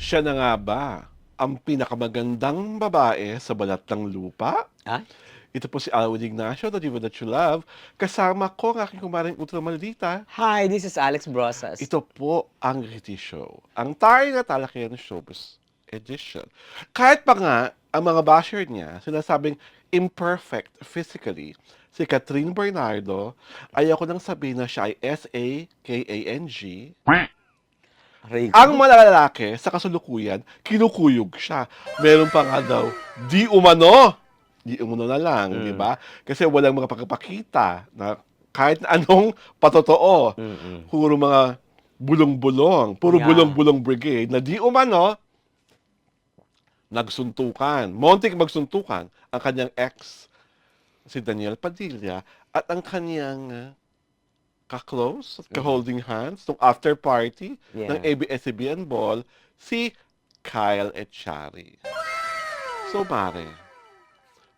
Siya na nga ba ang pinakamagandang babae sa balat ng lupa? Ah? Ito po si Alwin Ignacio, the diva that you love. Kasama ko ang aking kumaring ultramalita. Hi, this is Alex Brosas. Ito po ang Riti Show. Ang tayo na talakayan ng Showbiz Edition. Kahit pa nga, ang mga basher niya, sinasabing imperfect physically. Si Catherine Bernardo, ayoko nang sabihin na siya ay S-A-K-A-N-G. Aray Ang ko. mga lalaki sa kasulukuyan, kinukuyog siya. Meron pa nga daw, di umano. Di umano na lang, di ba? Kasi walang mga pagpapakita na kahit na anong patotoo. Puro mga bulong-bulong, puro Yeah. bulong-bulong brigade na di umano, nagsuntukan. Montik magsuntukan ang kanyang ex, si Daniel Padilla, at ang kanyang ka-close at ka-holding hands nung after party ng Yeah. ABS-CBN Ball, si Kyle Echari. So, Mare,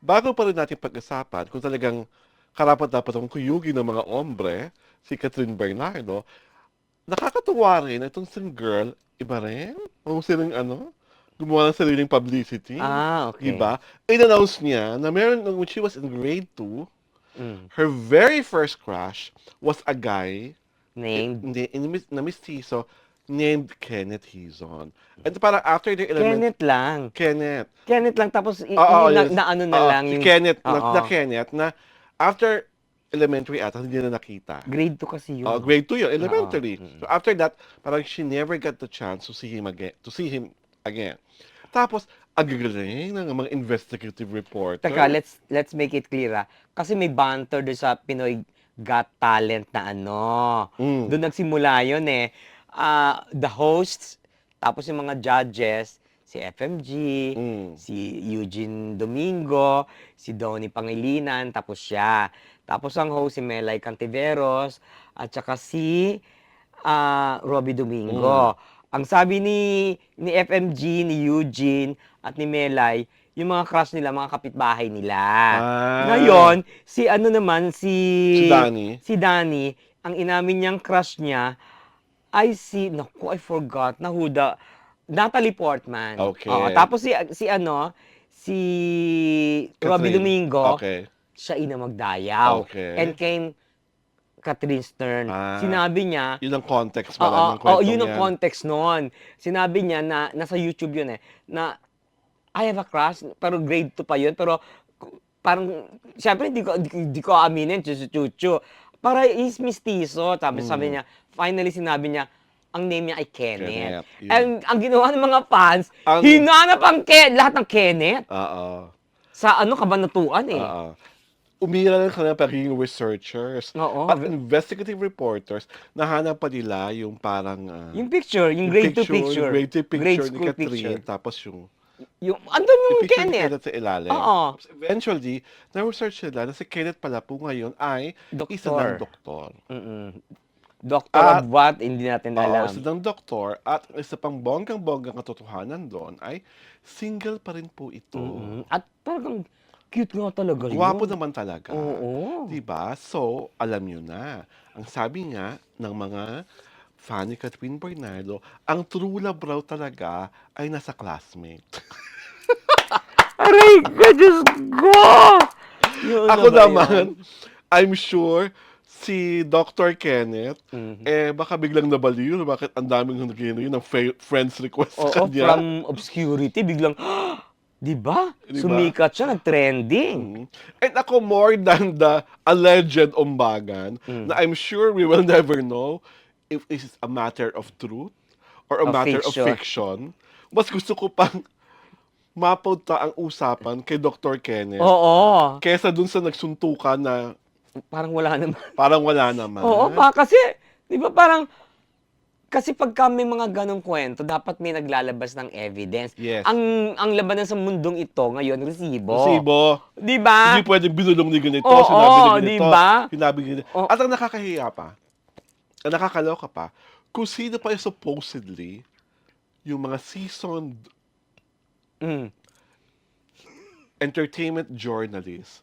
bago pa rin natin pag-usapan kung talagang karapat-dapat ang kuyugin ng mga ombre, si Catherine Bernardo, nakakatuwa rin na itong sing girl, iba rin? Kung silang gumawa ng sariling publicity. Ah, okay. Diba? In-announce niya na meron, when she was in grade 2, her very first crush was a guy Named na mistizo named Kenneth Hizon. And parang after the elementary... Kenneth lang. Kenneth. Kenneth lang, tapos Oo, yes. na ano na Oo, lang si yung... Kenneth, Oo. na Kenneth, na after elementary ata, hindi na nakita. Grade 2 kasi yun. Grade 2 yun, elementary. Oo. So after that, parang she never got the chance to see him again. Tapos, ang gagaling ng mga investigative reporter. Teka, let's make it clear kasi may banter doon sa Pinoy Got Talent na Doon nagsimula yun eh. The hosts, tapos yung mga judges, si FMG, si Eugene Domingo, si Donnie Pangilinan, tapos siya. Tapos ang host si Melay Cantiveros, at saka si Robbie Domingo. Ang sabi ni FMG, ni Eugene, at ni Melay, yung mga crush nila, mga kapitbahay nila. Ngayon, si Si Danny. ang inamin niyang crush niya ay naku, I forgot, Natalie Portman. Okay. Oo, tapos si Robbie Catherine. Domingo, Okay. siya ina magdayaw. Okay. And came Catherine Stern. Sinabi niya, Yun ang context pala ng kwentong Oo, yun ang yan. context noon. Sinabi niya na nasa YouTube yun na I have a crush, pero grade 2 pa yun, pero parang, siyempre, di ko aminin, chuchu. Para is mistiso. Sabi niya, finally sinabi niya, ang name niya ay Kenneth. Kenneth, yun. And ang ginawa ng mga fans, Ang- hinanap lahat ng Kenneth. Oo. Sa kabanatuan eh. Oo. Umira lang kanila pagiging researchers Oo. at investigative reporters, nahanap pa nila yung parang... Yung picture, yung grade 2 picture. Yung grade 2 picture Grade ni school Catherine, picture. tapos yung Andun picture yung ni Kenneth. Kenneth sa ilalim. Oo. Tapos eventually, na-research nila na si Kenneth pala po ngayon ay isa Doktor. ng doktor. Doctor of what? Hindi natin alam. Isa ng doktor at isa pang bonggang-bonggang katotohanan doon ay single pa rin po ito. At talagang cute nga talaga yun. Gwapo naman talaga. Oo. Diba? So, alam nyo na. Ang sabi nga ng mga fan ni Catherine Bernardo, ang true love raw talaga ay nasa classmate. Aray ka, Diyos ko! Yun Ako na ba naman, yan? I'm sure si Dr. Kenneth, baka biglang nabaliw na bakit ang daming yun ng friends request sa Oo, kanya. from obscurity, biglang, di ba? Diba? Sumikat siya, nag-trending. And ako, more than the alleged umbagan, na I'm sure we will never know if it's a matter of truth or a Of matter of fiction. fiction. Mas gusto ko pang mapunta ang usapan kay Dr. Kenneth Oo. kesa dun sa nagsuntukan na Parang wala naman. parang wala naman. Oo, kasi, di ba parang, kasi pagka may mga ganong kwento, dapat may naglalabas ng evidence. Yes. Ang labanan sa mundong ito ngayon, resibo. Resibo. Di ba? Hindi pwedeng binulong ni ganito, Oo, sinabi ni ganito, diba? sinabi ni ganito. Oo. At ang nakakahiya pa, ang nakakaloka pa, kung sino pa yung supposedly yung mga seasoned entertainment journalists,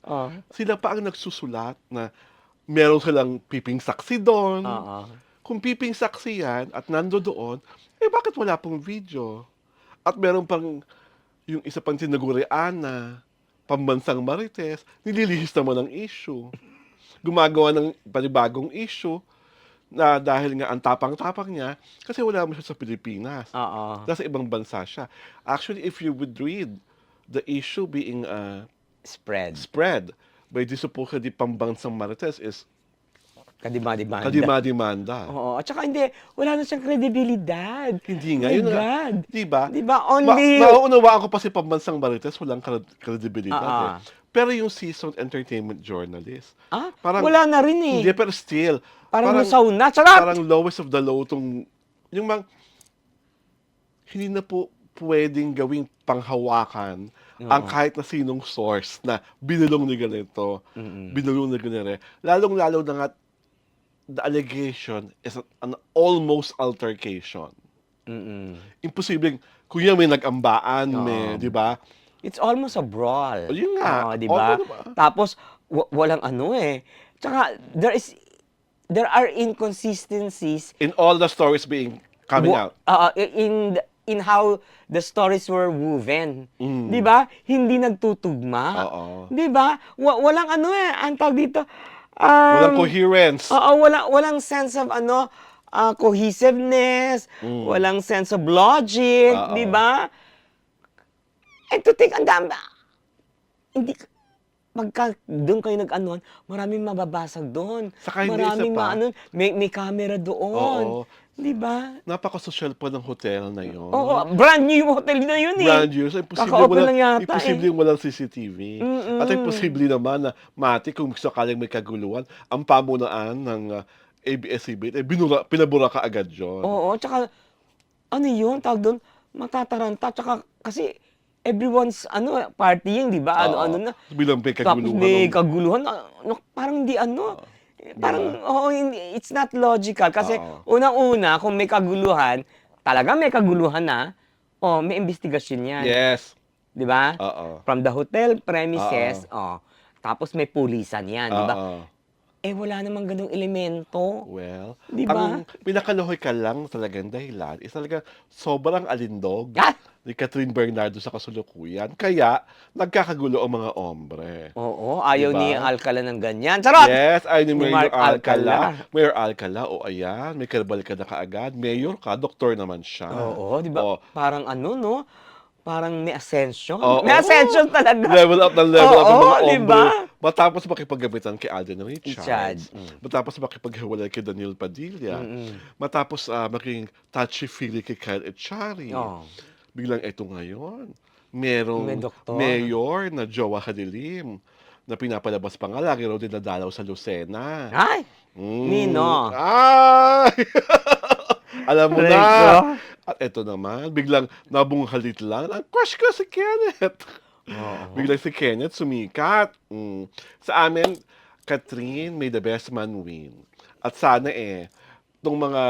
sila pa ang nagsusulat na meron silang piping saksi doon. Kung piping saksi yan at nando doon, bakit wala pong video? At meron pang yung isa pang tinagurian na pambansang marites, nililihis naman ang issue. Gumagawa ng panibagong issue na dahil nga ang tapang-tapang niya, kasi wala naman siya sa Pilipinas. Oo. Nasa ibang bansa siya. Actually, if you would read the issue being Spread. spread by the supposedly pambansang marites is Kadima-demanda. kadima-demanda. Oo. At saka hindi, wala na siyang kredibilidad. Hindi nga, My yun nga. God. Di ba? Di ba? Only... Nauunawaan ko pa si pambansang marites, walang kredibilidad eh. Ah. Pero yung seasoned entertainment journalist, Ah, parang- wala na rin eh. hindi, pero still, Parang lusaw na. Charot! parang lowest of the low tong, yung hindi na po pwedeng gawing panghawakan ang kahit na sinong source na binulong ni ganito, binulong ni ganito. Lalong-lalo na nga, the allegation is an almost altercation. Imposibleng, kuya may nag-ambaan, di ba? It's almost a brawl. O, yun nga. Oo, di ba? Oo, diba? Tapos, walang ano eh. Tsaka, there are inconsistencies In all the stories being coming out. in how the stories were woven. Mm. 'Di ba? Hindi nagtutugma. Oo. 'Di ba? Walang ano eh, ang tawag dito. Walang coherence. Oo, walang sense of cohesiveness, walang sense of logic, Oo. 'di ba? And to think, ang dami, hindi, pagka doon kayo nag-anon, maraming mababasag doon. Saka hindi isa Maraming pa. may camera doon. Oo. Di ba? Napaka-social pa ng hotel na yun. Oo, brand new yung hotel na yun eh. Brand new. So, Kaka-open lang yata imposible walang CCTV. At imposible naman na, Mati, kung sakaling may kaguluhan, ang pamunaan ng ABS-CBN, pinabura ka agad yun. Oo, tsaka, ano yun, tawag doon, matataranta, tsaka, kasi, everyone's, partying, di ba? Ano na. Bilang may Tapos kaguluhan. may kaguluhan, parang hindi parang, it's not logical. Kasi, unang-una, kung may kaguluhan, talaga may kaguluhan na, may investigasyon yan. Yes. Di ba? Oo. From the hotel premises, tapos may pulisan yan, di ba? Oo. Wala namang ganung elemento. Well, Di ba? ang pinakalohoy ka lang talagang dahilan is talagang sobrang alindog Ah! ni Catherine Bernardo sa kasulukuyan. Kaya, nagkakagulo ang mga ombre. Oo, ayaw Diba? ni Alcala ng ganyan. Charot! Yes, ay ni Ni Mayor Mark Alcala. Mayor Alcala, ayan, may karbal ka na kaagad. Mayor ka, doktor naman siya. Oo, di ba? Oh, Parang no? Parang may ascension. Oo. May ascension talaga. level up ng level up ng mga di ombre. ba? Matapos makipaggabitan kay Alden Richards. Richards. Matapos makipaghiwalay kay Daniel Padilla. Matapos maging touchy-feely kay Kyle Echari. Oo. Biglang ito ngayon, merong May doktor. mayor na Jowa Hadilim na pinapalabas pa nga, lagi raw din nadalaw sa Lucena. Ay! Nino? Ay! Alam mo Aray na! ko. At ito naman, biglang nabunghalit lang, ang crush ko si Kenneth. Biglang si Kenneth sumikat. Sa amin, Catherine, may the best man win. At sana itong mga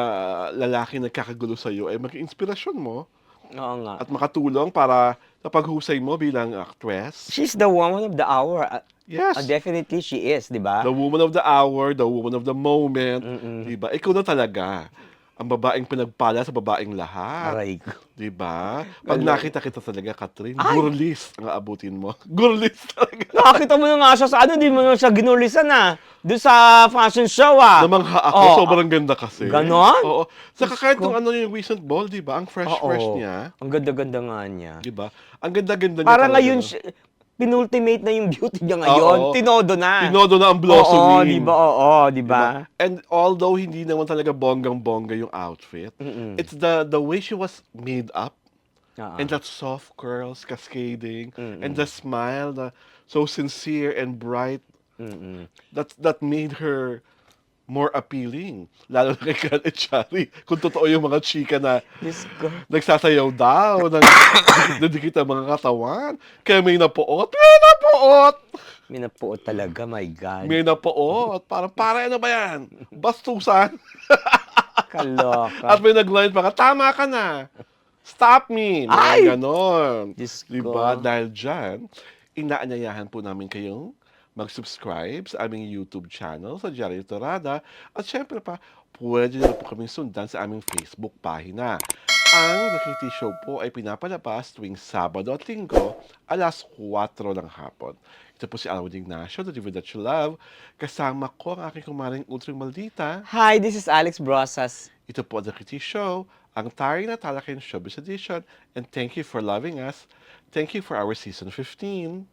lalaki na kakagulo sa'yo ay maging inspirasyon mo Oo nga. at makatulong para sa paghusay mo bilang actress. She's the woman of the hour. Yes. Definitely she is, di ba? The woman of the hour, the woman of the moment. Diba? Ikaw na talaga ang babaeng pinagpala sa babaeng lahat. Aray ko. Diba? Pag nakita kita talaga, Catherine, Ay! gurlis ang aabutin mo. Gurlis talaga. Nakakita mo na nga siya sa di mo na siya ginulisan doon sa fashion show Namangha ako, Oo. sobrang ganda kasi. Ganon? Oo. Saka kahit Diyos ko. nung yung recent ball, diba? Ang fresh Oo. niya. Ang ganda-ganda nga niya. Diba? Ang ganda-ganda niya Para talaga. ngayon, pinultimate na yung beauty niya ngayon. Oo. Tinodo na. Tinodo na ang Oo, blossoming. di ba? Oo, di ba? And although hindi naman talaga bonggang-bongga yung outfit, it's the way she was made up. Oo. And that soft curls cascading. And the smile na so sincere and bright. That made her more appealing. Lalo na kay Kyle Echari. Kung totoo yung mga chika na Diyos ko. nagsasayaw daw, nadikit ang mga katawan. Kaya may napuot. May napuot! Minapuot talaga, my God. May napuot. Parang, ano ba yan? Bastusan. Kaloka. At may nag-line pa ka, tama ka na. Stop me. Ay! Mga ganon. Diyos ko. Diba? Dahil dyan, inaanyayahan po namin kayong mag-subscribe sa aming YouTube channel sa Diario Torada. At syempre pa, pwede na po kaming sundan sa aming Facebook pahina. Ang The Kitty Show po ay pinapalabas tuwing Sabado at Linggo, alas 4 ng hapon. Ito po si Alwin Ignacio, The Diva That You Love. Kasama ko ang aking kumaring Ultring Maldita. Hi, this is Alex Brosas. Ito po The Kitty Show, ang taring na talakayin showbiz edition. And thank you for loving us. Thank you for our season 15.